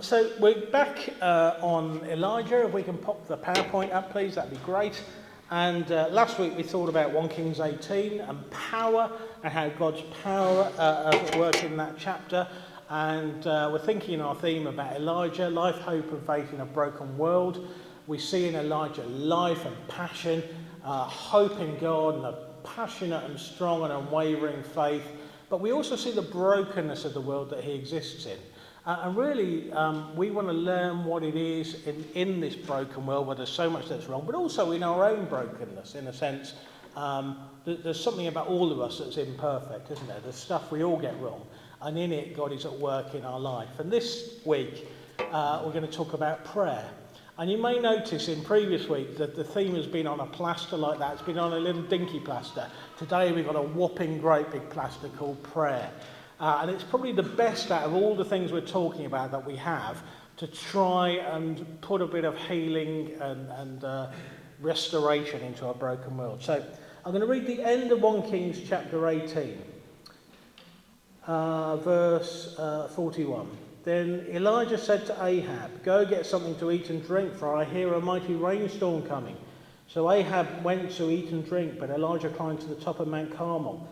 So we're back on Elijah. If we can pop the PowerPoint up, please, that'd be great. And last week we thought about 1 Kings 18 and power, and how God's power is at work in that chapter. And we're thinking in our theme about Elijah, life, hope and faith in a broken world. We see in Elijah life and passion, hope in God, and a passionate and strong and unwavering faith. But we also see the brokenness of the world that he exists in. And really, we want to learn what it is in this broken world where there's so much that's wrong, but also in our own brokenness, in a sense. There's something about all of us that's imperfect, isn't there? There's stuff we all get wrong, and in it, God is at work in our life. And this week, we're going to talk about prayer. And you may notice in previous weeks that the theme has been on a plaster like that. It's been on a little dinky plaster. Today, we've got a whopping great big plaster called prayer. And it's probably the best out of all the things we're talking about that we have to try and put a bit of healing and restoration into our broken world. So I'm going to read the end of 1 Kings chapter 18, verse 41. Then Elijah said to Ahab, "Go get something to eat and drink, for I hear a mighty rainstorm coming." So Ahab went to eat and drink, but Elijah climbed to the top of Mount Carmel,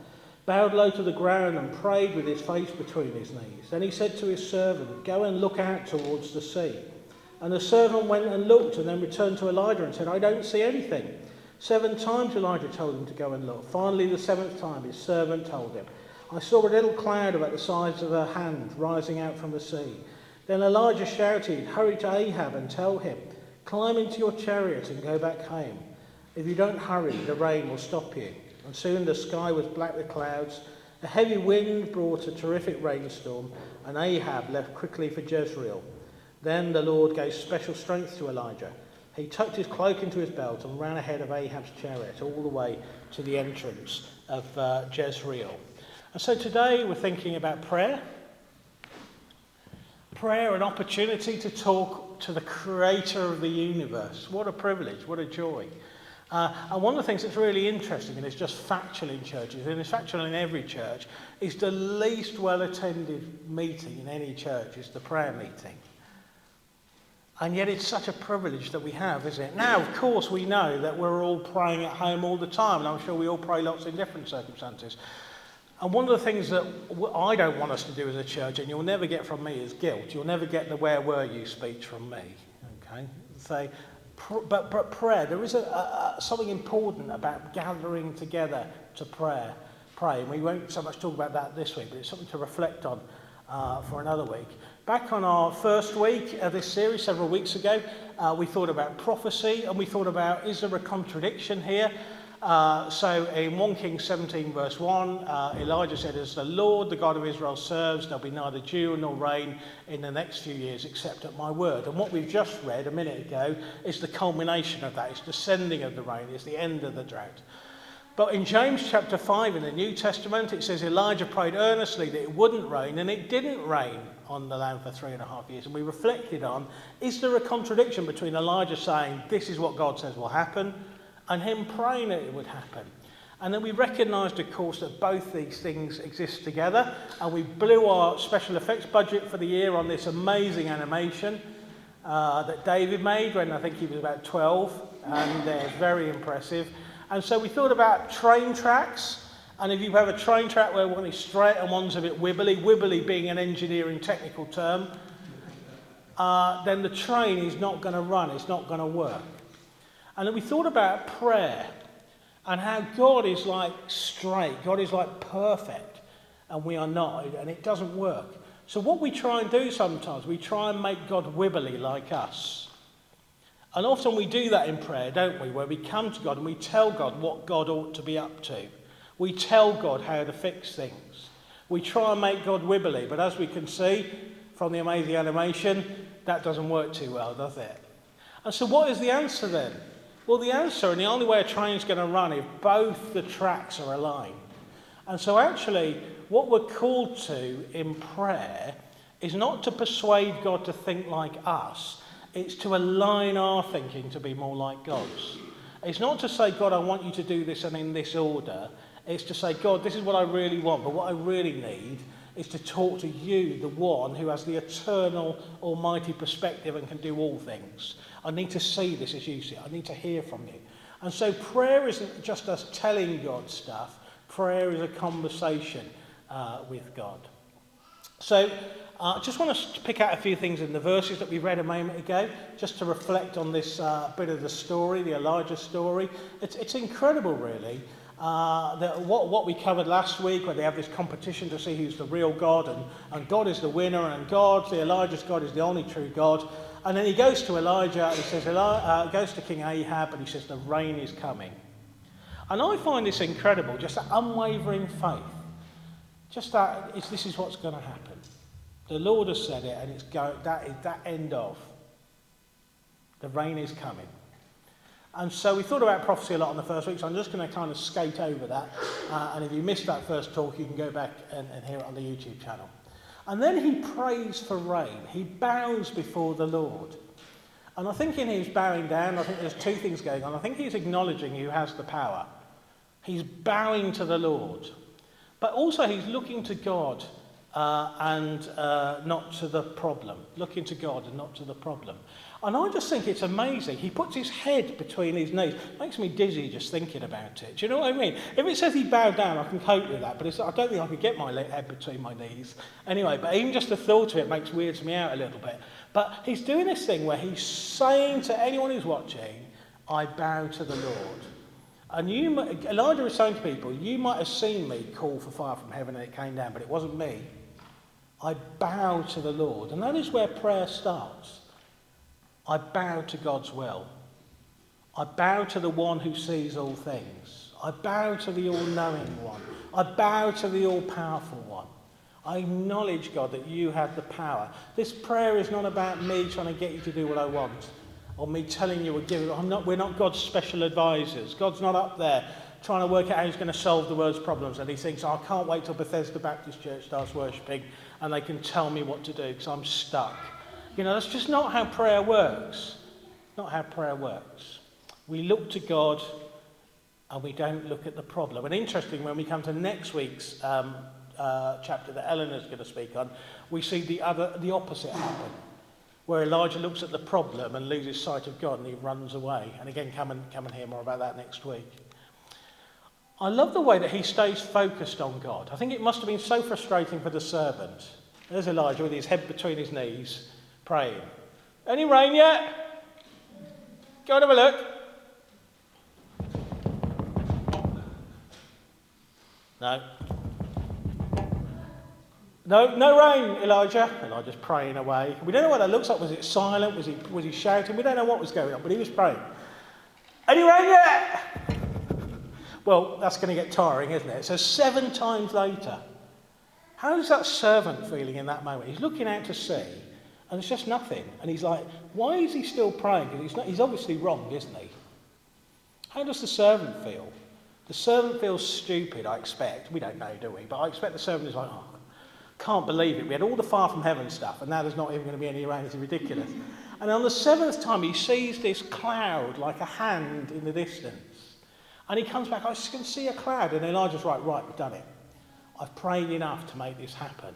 bowed low to the ground and prayed with his face between his knees. Then he said to his servant, "Go and look out towards the sea." And the servant went and looked, and then returned to Elijah and said, "I don't see anything." 7 times Elijah told him to go and look. Finally, the 7th time, his servant told him, "I saw a little cloud about the size of a hand rising out from the sea." Then Elijah shouted, "Hurry to Ahab and tell him, 'Climb into your chariot and go back home. If you don't hurry, the rain will stop you.'" And soon the sky was black with clouds. A heavy wind brought a terrific rainstorm, and Ahab left quickly for Jezreel. Then the Lord gave special strength to Elijah. He tucked his cloak into his belt and ran ahead of Ahab's chariot all the way to the entrance of Jezreel. And so today we're thinking about prayer. Prayer, an opportunity to talk to the creator of the universe. What a privilege, what a joy. And one of the things that's really interesting, and it's just factual in churches, and it's factual in every church, is the least well-attended meeting in any church is the prayer meeting. And yet it's such a privilege that we have, isn't it? Now, of course, we know that we're all praying at home all the time, and I'm sure we all pray lots in different circumstances. And one of the things that I don't want us to do as a church, and you'll never get from me, is guilt. You'll never get the "where were you" speech from me. Okay? So, but prayer, there is something important about gathering together to pray. And we won't so much talk about that this week, but it's something to reflect on for another week. Back on our first week of this series, several weeks ago, we thought about prophecy, and we thought about, is there a contradiction here? So in 1 Kings 17 verse 1, Elijah said, "As the Lord, the God of Israel serves, there'll be neither dew nor rain in the next few years except at my word." And what we've just read a minute ago is the culmination of that. It's the sending of the rain. It's the end of the drought. But in James chapter 5 in the New Testament, it says Elijah prayed earnestly that it wouldn't rain, and it didn't rain on the land for 3.5 years. And we reflected on, is there a contradiction between Elijah saying, "This is what God says will happen," and him praying that it would happen? And then we recognised, of course, that both these things exist together, and we blew our special effects budget for the year on this amazing animation that David made when I think he was about 12, and they're very impressive. And so we thought about train tracks, and if you have a train track where one is straight and one's a bit wibbly being an engineering technical term, then the train is not going to run, it's not going to work. And then we thought about prayer and how God is like straight, God is like perfect, and we are not, and it doesn't work. So what we try and do sometimes, we try and make God wibbly like us. And often we do that in prayer, don't we, where we come to God and we tell God what God ought to be up to. We tell God how to fix things. We try and make God wibbly, but as we can see from the amazing animation, that doesn't work too well, does it? And so what is the answer then? Well, the answer, and the only way a train's going to run, if both the tracks are aligned. And so actually, what we're called to in prayer is not to persuade God to think like us. It's to align our thinking to be more like God's. It's not to say, "God, I want you to do this and in this order." It's to say, "God, this is what I really want, but what I really need is to talk to you, the one who has the eternal, almighty perspective and can do all things. I need to see this as you see it. I need to hear from you. And so prayer isn't just us telling God stuff. Prayer is a conversation with God. So I just want to pick out a few things in the verses that we read a moment ago, just to reflect on this bit of the story, the Elijah story. It's incredible, really. What we covered last week, where they have this competition to see who's the real God, and God is the winner, and Elijah's God is the only true God. And then he goes to Elijah, and he says, goes to King Ahab, and he says, the rain is coming. And I find this incredible, just that unwavering faith. Just that this is what's going to happen. The Lord has said it, and it's that end of. The rain is coming. And so we thought about prophecy a lot in the first week, so I'm just going to kind of skate over that. And if you missed that first talk, you can go back and hear it on the YouTube channel. And then he prays for rain. He bows before the Lord. And I think in his bowing down, I think there's two things going on. I think he's acknowledging who has the power. He's bowing to the Lord. But also he's looking to God and not to the problem. Looking to God and not to the problem. And I just think it's amazing. He puts his head between his knees. It makes me dizzy just thinking about it. Do you know what I mean? If it says he bowed down, I can cope with that. But I don't think I could get my head between my knees. Anyway, but even just the thought of it weirds me out a little bit. But he's doing this thing where he's saying to anyone who's watching, I bow to the Lord. And Elijah was saying to people, you might have seen me call for fire from heaven and it came down, but it wasn't me. I bow to the Lord. And that is where prayer starts. I bow to God's will. I bow to the one who sees all things. I bow to the all-knowing one. I bow to the all-powerful one. I acknowledge, God, that you have the power. This prayer is not about me trying to get you to do what I want, or me telling you we're not God's special advisors. God's not up there trying to work out how he's going to solve the world's problems, and he thinks, I can't wait till Bethesda Baptist Church starts worshipping and they can tell me what to do because I'm stuck. You know, that's just not how prayer works. Not how prayer works. We look to God and we don't look at the problem. And interesting, when we come to next week's chapter that Eleanor's going to speak on, we see the opposite happen, where Elijah looks at the problem and loses sight of God and he runs away. And again, come and hear more about that next week. I love the way that he stays focused on God. I think it must have been so frustrating for the servant. There's Elijah with his head between his knees, praying. Any rain yet? Go and have a look. No rain, Elijah. Elijah's praying away. We don't know what that looks like. Was it silent? Was he shouting? We don't know what was going on, but he was praying. Any rain yet? Well, that's going to get tiring, isn't it? So 7 times later, how is that servant feeling in that moment? He's looking out to sea, and it's just nothing. And he's like, why is he still praying? Because he's obviously wrong, isn't he? How does the servant feel? The servant feels stupid, I expect. We don't know, do we? But I expect the servant is like, can't believe it. We had all the far from heaven stuff, and now there's not even going to be any rain. It's ridiculous. And on the 7th time, he sees this cloud like a hand in the distance. And he comes back, I can see a cloud. And Elijah's right, we've done it. I've prayed enough to make this happen.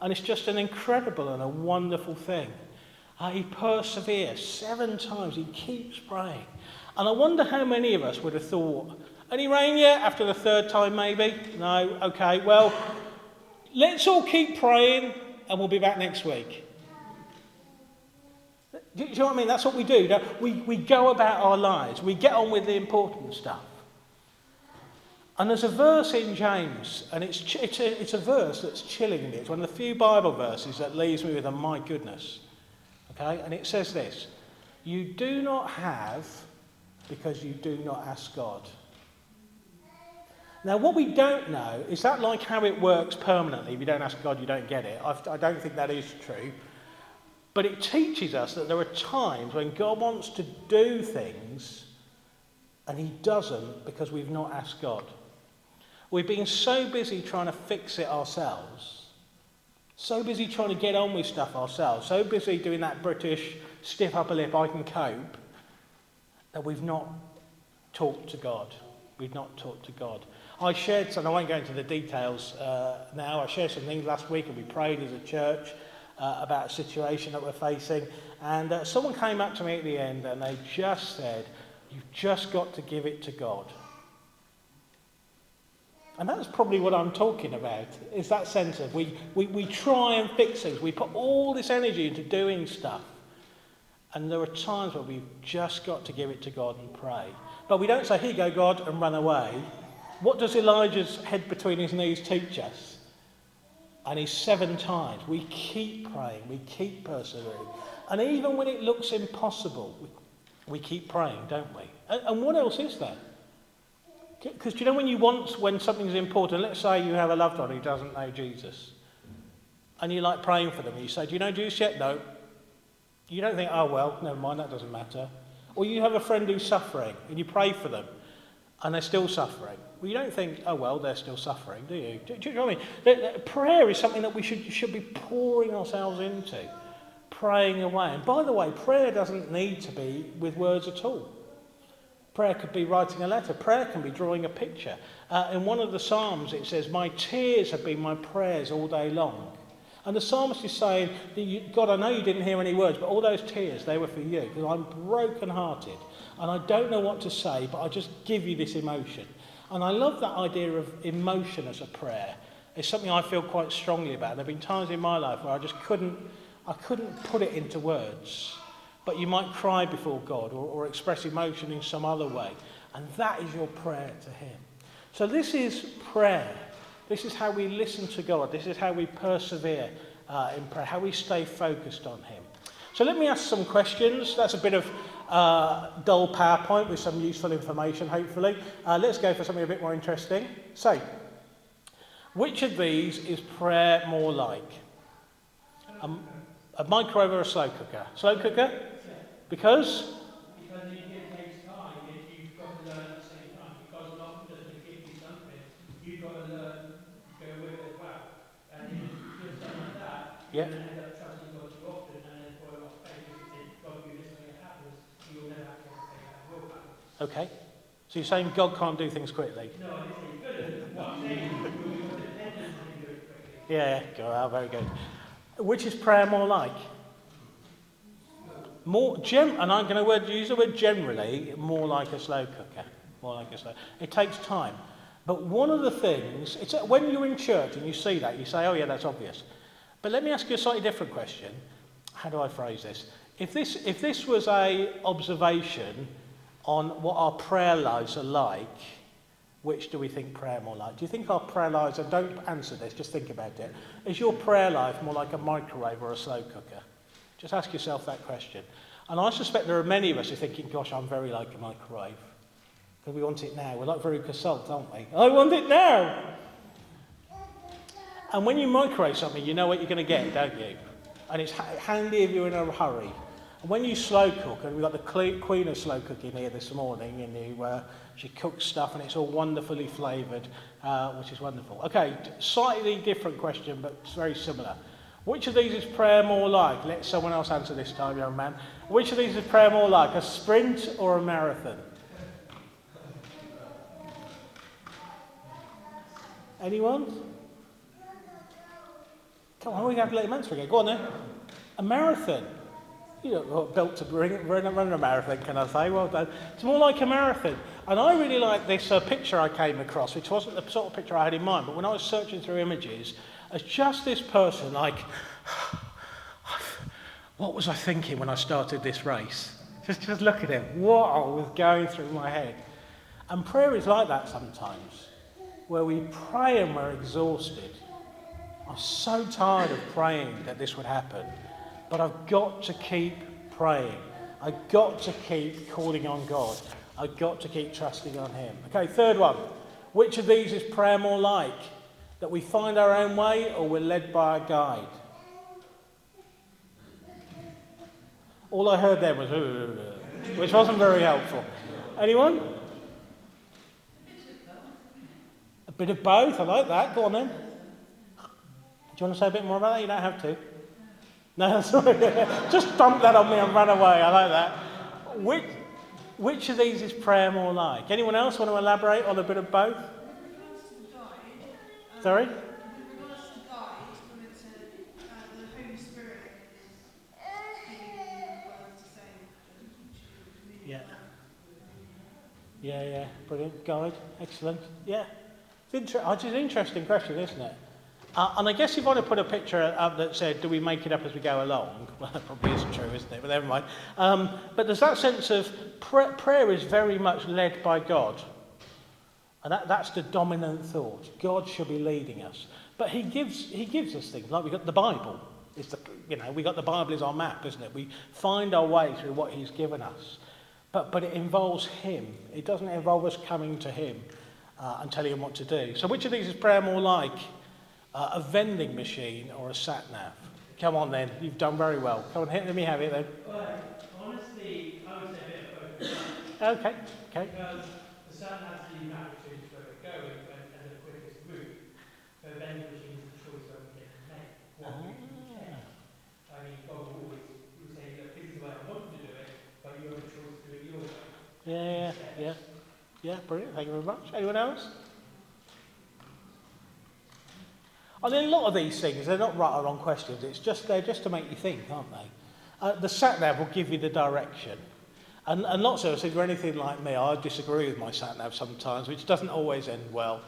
And it's just an incredible and a wonderful thing. He perseveres 7 times. He keeps praying. And I wonder how many of us would have thought, any rain yet? After the 3rd time, maybe? No? Okay, well, let's all keep praying and we'll be back next week. Do you know what I mean? That's what we do. We go about our lives. We get on with the important stuff. And there's a verse in James, and it's a verse that's chilling me. It's one of the few Bible verses that leaves me with a my goodness. Okay? And it says this: you do not have because you do not ask God. Now, what we don't know, is that like how it works permanently? If you don't ask God, you don't get it. I don't think that is true. But it teaches us that there are times when God wants to do things and he doesn't because we've not asked God. We've been so busy trying to fix it ourselves, so busy trying to get on with stuff ourselves, so busy doing that British stiff upper lip, I can cope, that we've not talked to God. We've not talked to God. I shared some, I won't go into the details now, I shared some things last week and we prayed as a church about a situation that we're facing, and someone came up to me at the end and they just said, you've just got to give it to God. And that's probably what I'm talking about, is that sense of we try and fix things, we put all this energy into doing stuff, and there are times where we've just got to give it to God and pray. But we don't say, here you go, God, and run away. What does Elijah's head between his knees teach us? And he's 7 times. We keep praying, we keep persevering. And even when it looks impossible, we keep praying, don't we? And what else is there? Because do you know when something's important, let's say you have a loved one who doesn't know Jesus, and you like praying for them, and you say, do you know Jesus yet? No. You don't think, oh well, never mind, that doesn't matter. Or you have a friend who's suffering, and you pray for them, and they're still suffering. Well, you don't think, oh well, they're still suffering, do you? Do you know what I mean? Prayer is something that we should be pouring ourselves into, praying away. And by the way, prayer doesn't need to be with words at all. Prayer could be writing a letter. Prayer can be drawing a picture. In one of the Psalms it says, my tears have been my prayers all day long. And the psalmist is saying, God, I know you didn't hear any words, but all those tears, they were for you. Because I'm broken-hearted and I don't know what to say, but I just give you this emotion. And I love that idea of emotion as a prayer. It's something I feel quite strongly about. There have been times in my life where I just couldn't put it into words. But you might cry before God or express emotion in some other way. And that is your prayer to him. So this is prayer. This is how we listen to God. This is how we persevere in prayer, how we stay focused on him. So let me ask some questions. That's a bit of dull PowerPoint with some useful information, hopefully. Let's go for something a bit more interesting. So, which of these is prayer more like? A microwave or a slow cooker? Slow cooker? Because? Because it takes time, you've got to learn at the same time. Because not just to give you something, you've got to learn to go with it as well. And if you do something like that, Yeah. you end up trusting God too often, and then for a lot of faith, if God do this when it happens, you'll never actually take that will happen. Okay. So you're saying God can't do things quickly? No, I didn't say you couldn't. What I'm saying is you're dependent on him doing it quickly. Yeah, very good. Which is prayer more like? And I'm going to use the word generally, more like a slow cooker. More like a slow. It takes time. But one of the things, it's when you're in church and you see that, you say, oh yeah, that's obvious. But let me ask you a slightly different question. How do I phrase this? If this was a observation on what our prayer lives are like, which do we think prayer more like? Do you think our prayer lives, and don't answer this, just think about it. Is your prayer life more like a microwave or a slow cooker? Just ask yourself that question. And I suspect there are many of us who are thinking, gosh, I'm very like a microwave. Because we want it now. We're like Veruca Salt, aren't we? I want it now! And when you microwave something, you know what you're going to get, don't you? And it's handy if you're in a hurry. And when you slow cook, and we've got the queen of slow cooking here this morning, and she cooks stuff and it's all wonderfully flavoured, which is wonderful. Okay, slightly different question, but it's very similar. Which of these is prayer more like? Let someone else answer this time, young man. Which of these is prayer more like? A sprint or a marathon? Anyone? Come on, we have to let him answer again. Go on then. A marathon. You're not built to run a marathon, can I say? Well done. It's more like a marathon. And I really like this picture I came across, which wasn't the sort of picture I had in mind, but when I was searching through images, as just this person, like, what was I thinking when I started this race? Just look at him. What was going through my head? And prayer is like that sometimes, where we pray and we're exhausted. I'm so tired of praying that this would happen, but I've got to keep praying. I've got to keep calling on God. I've got to keep trusting on him. Okay, third one. Which of these is prayer more like? That we find our own way or we're led by a guide? All I heard there was, which wasn't very helpful. Anyone? A bit of both. I like that. Go on then. Do you want to say a bit more about that? You don't have to. No, sorry. Just dump that on me and run away. I like that. Which of these is prayer more like? Anyone else want to elaborate on a bit of both? Sorry? In regards to guide, when it said the Holy Spirit is giving you words to say to Yeah. communicate. Yeah, brilliant. Guide, excellent. Yeah. It's an interesting question, isn't it? And I guess if I'd have put a picture up that said, do we make it up as we go along? Well, that probably isn't true, isn't it? But never mind. But there's that sense of prayer is very much led by God. And that's the dominant thought. God should be leading us. But he gives us things, like we've got the Bible. We got the Bible as our map, isn't it? We find our way through what he's given us. But it involves him. It doesn't involve us coming to him and telling him what to do. So which of these is prayer more like? A vending machine or a sat-nav? Come on then, you've done very well. Come on, let me have it then. Well, honestly, I would say a bit of both. Okay. Because the sat-nav's the navigation where we're going and the quickest route. But vending machine is the choice where we get to make. What we can take. I mean, God will always say, look, this is the way I want to do it, but you have a choice to do it your way. Yeah, brilliant. Thank you very much. Anyone else? I mean, a lot of these things, they're not right or wrong questions. They're just to make you think, aren't they? The sat-nav will give you the direction. And lots of us, if you're anything like me, I disagree with my sat-nav sometimes, which doesn't always end well.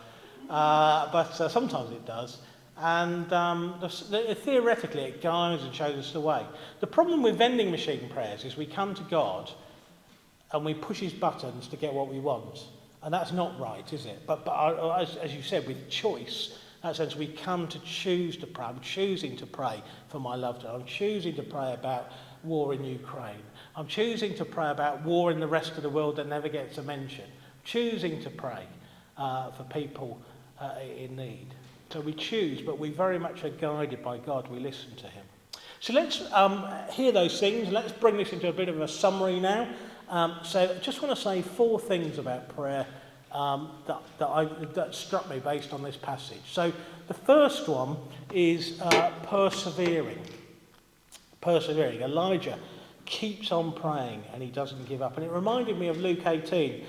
But sometimes it does. And theoretically, it guides and shows us the way. The problem with vending machine prayers is we come to God and we push his buttons to get what we want. And that's not right, is it? But as you said, with choice, in that sense, we come to choose to pray. I'm choosing to pray for my loved one. I'm choosing to pray about war in Ukraine. I'm choosing to pray about war in the rest of the world that never gets a mention. I'm choosing to pray for people in need. So we choose, but we very much are guided by God. We listen to him. So let's hear those things. Let's bring this into a bit of a summary now. So I just want to say 4 things about prayer that struck me based on this passage. So the first one is persevering. Persevering. Elijah keeps on praying and he doesn't give up. And it reminded me of Luke 18,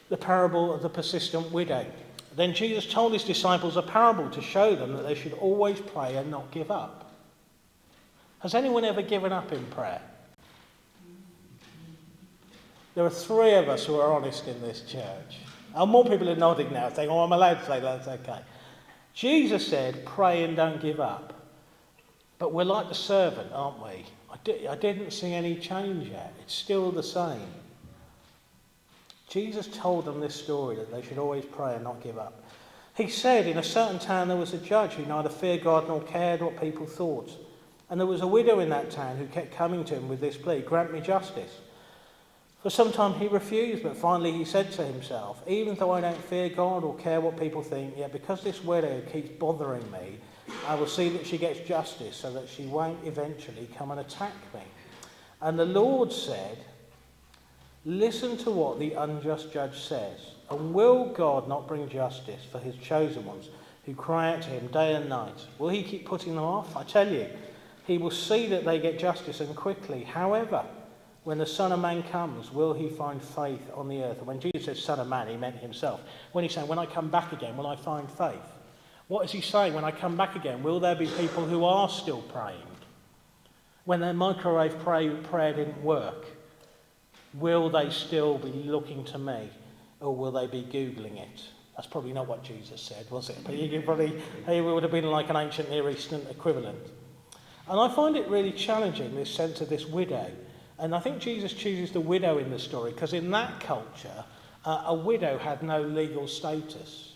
the parable of the persistent widow. Then Jesus told his disciples a parable to show them that they should always pray and not give up. Has anyone ever given up in prayer? There are 3 of us who are honest in this church. And more people are nodding now, saying, I'm allowed to say that's okay. Jesus said, pray and don't give up. But we're like the servant, aren't we? I didn't see any change yet. It's still the same. Jesus told them this story, that they should always pray and not give up. He said, in a certain town there was a judge who neither feared God nor cared what people thought. And there was a widow in that town who kept coming to him with this plea, grant me justice. For some time he refused, but finally he said to himself, even though I don't fear God or care what people think, yet because this widow keeps bothering me, I will see that she gets justice so that she won't eventually come and attack me. And the Lord said, listen to what the unjust judge says, and will God not bring justice for his chosen ones who cry out to him day and night? Will he keep putting them off? I tell you, he will see that they get justice and quickly. However, when the Son of Man comes, will he find faith on the earth? And when Jesus said Son of Man, he meant himself. When he's saying, when I come back again, will I find faith? What is he saying? When I come back again, will there be people who are still praying? When their microwave prayer didn't work, will they still be looking to me? Or will they be Googling it? That's probably not what Jesus said, was it? But it would have been like an ancient Near Eastern equivalent. And I find it really challenging, this sense of this widow. And I think Jesus chooses the widow in the story because in that culture, a widow had no legal status.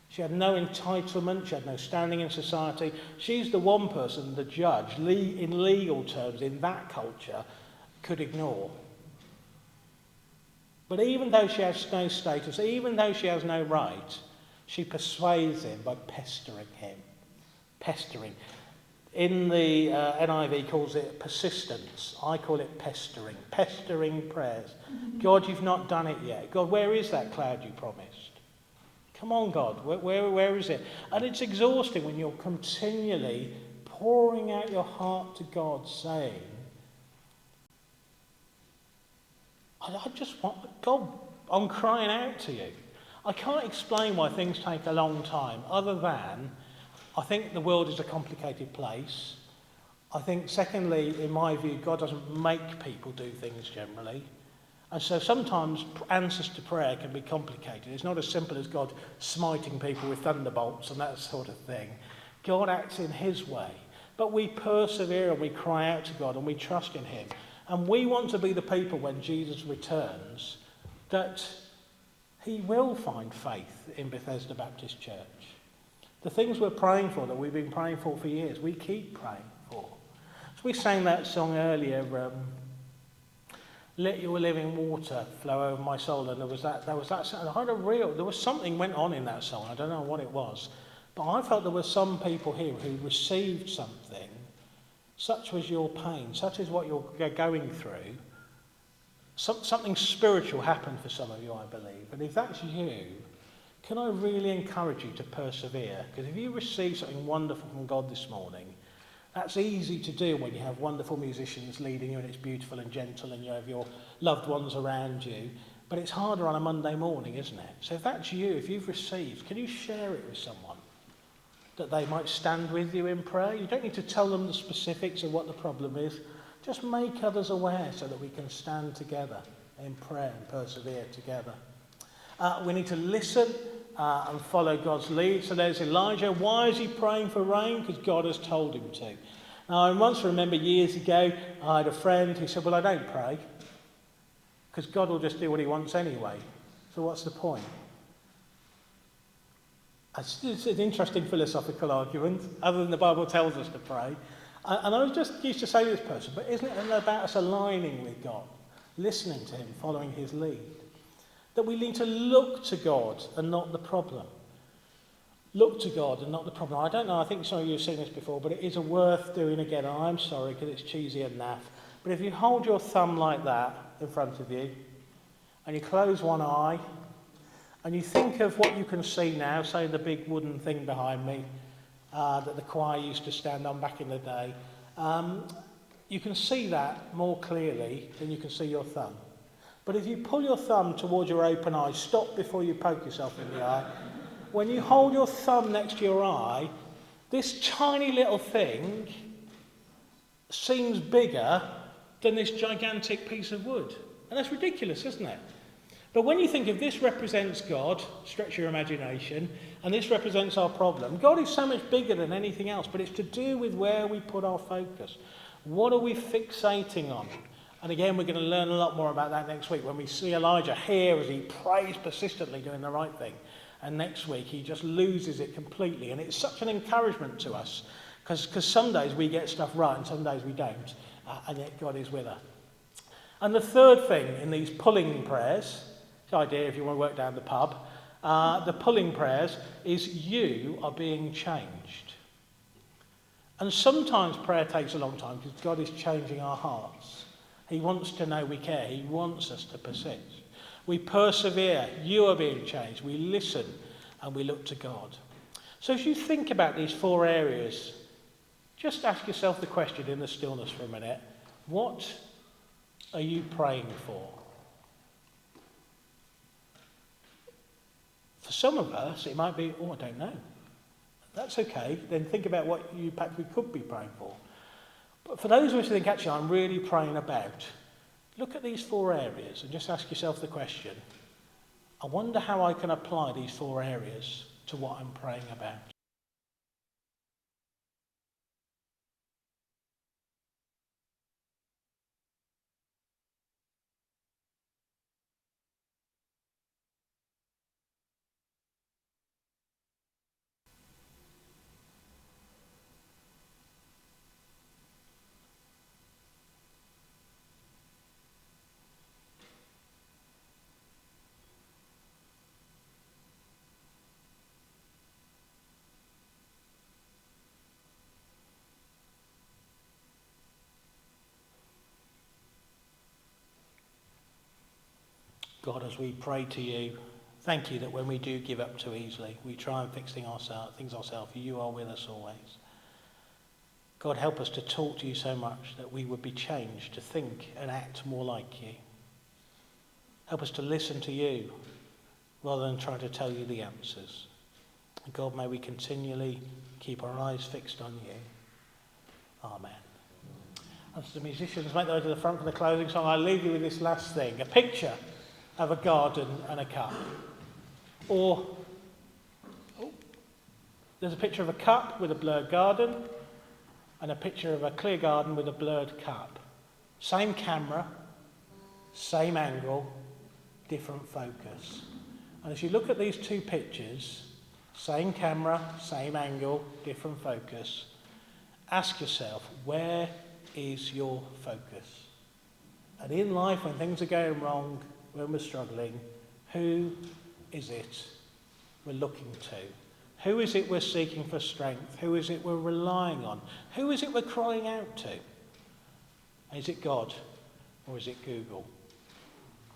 She had no entitlement, she had no standing in society. She's the one person the judge, in legal terms, in that culture, could ignore. But even though she has no status, even though she has no right, she persuades him by pestering him. Pestering. In the NIV calls it persistence. I call it pestering. Pestering prayers. God, you've not done it yet. God, where is that cloud you promised? Come on, God, where is it? And it's exhausting when you're continually pouring out your heart to God, saying, I just want, God, I'm crying out to you. I can't explain why things take a long time, other than I think the world is a complicated place. I think, secondly, in my view, God doesn't make people do things generally. And so sometimes answers to prayer can be complicated. It's not as simple as God smiting people with thunderbolts and that sort of thing. God acts in his way. But we persevere and we cry out to God and we trust in him. And we want to be the people when Jesus returns that he will find faith in Bethesda Baptist Church. The things we're praying for, that we've been praying for years, we keep praying for. So we sang that song earlier, let your living water flow over my soul, and there was that there was something went on in that song. I don't know what it was, but I felt there were some people here who received something. Such was your pain, such is what you're going through. Something spiritual happened for some of you, I believe. And if that's you, can I really encourage you to persevere? Because if you receive something wonderful from God this morning, that's easy to do when you have wonderful musicians leading you and it's beautiful and gentle and you have your loved ones around you. But it's harder on a Monday morning, isn't it? So if that's you, if you've received, can you share it with someone that they might stand with you in prayer? You don't need to tell them the specifics of what the problem is. Just make others aware so that we can stand together in prayer and persevere together. We need to listen and follow God's lead. So there's Elijah. Why is he praying for rain? Because God has told him to. Now, I once remember years ago, I had a friend who said, well, I don't pray because God will just do what he wants anyway. So what's the point? It's an interesting philosophical argument, other than the Bible tells us to pray. And I was just used to say to this person, but isn't it about us aligning with God, listening to him, following his lead? That we need to look to God and not the problem. Look to God and not the problem. I don't know, I think some of you have seen this before, but it is worth doing again. I'm sorry because it's cheesy and naff. But if you hold your thumb like that in front of you, and you close one eye, and you think of what you can see now, say the big wooden thing behind me, that the choir used to stand on back in the day, you can see that more clearly than you can see your thumb. But if you pull your thumb towards your open eye, stop before you poke yourself in the eye. When you hold your thumb next to your eye, this tiny little thing seems bigger than this gigantic piece of wood. And that's ridiculous, isn't it? But when you think if this represents God, stretch your imagination, and this represents our problem, God is so much bigger than anything else, but it's to do with where we put our focus. What are we fixating on? And again, we're going to learn a lot more about that next week when we see Elijah here as he prays persistently doing the right thing. And next week, he just loses it completely. And it's such an encouragement to us because some days we get stuff right and some days we don't. And yet God is with us. And the third thing in these pulling prayers, the idea if you want to work down the pub, the pulling prayers is you are being changed. And sometimes prayer takes a long time because God is changing our hearts. He wants to know we care. He wants us to persist. We persevere. You are being changed. We listen and we look to God. So as you think about these four areas, just ask yourself the question in the stillness for a minute. What are you praying for? For some of us, it might be, I don't know. That's okay. Then think about what you perhaps we could be praying for. But for those of us who think, actually, I'm really praying about, look at these four areas and just ask yourself the question, I wonder how I can apply these four areas to what I'm praying about. God, as we pray to you, thank you that when we do give up too easily, we try and fix things ourselves. You are with us always. God, help us to talk to you so much that we would be changed to think and act more like you. Help us to listen to you rather than trying to tell you the answers. And God, may we continually keep our eyes fixed on you. Amen. As the musicians make their way to the front for the closing song, I leave you with this last thing, a picture of a garden and a cup. Or, there's a picture of a cup with a blurred garden and a picture of a clear garden with a blurred cup. Same camera, same angle, different focus. And as you look at these two pictures, same camera, same angle, different focus, ask yourself, where is your focus? And in life, when things are going wrong, when we're struggling, who is it we're looking to? Who is it we're seeking for strength? Who is it we're relying on? Who is it we're crying out to? Is it God or is it Google?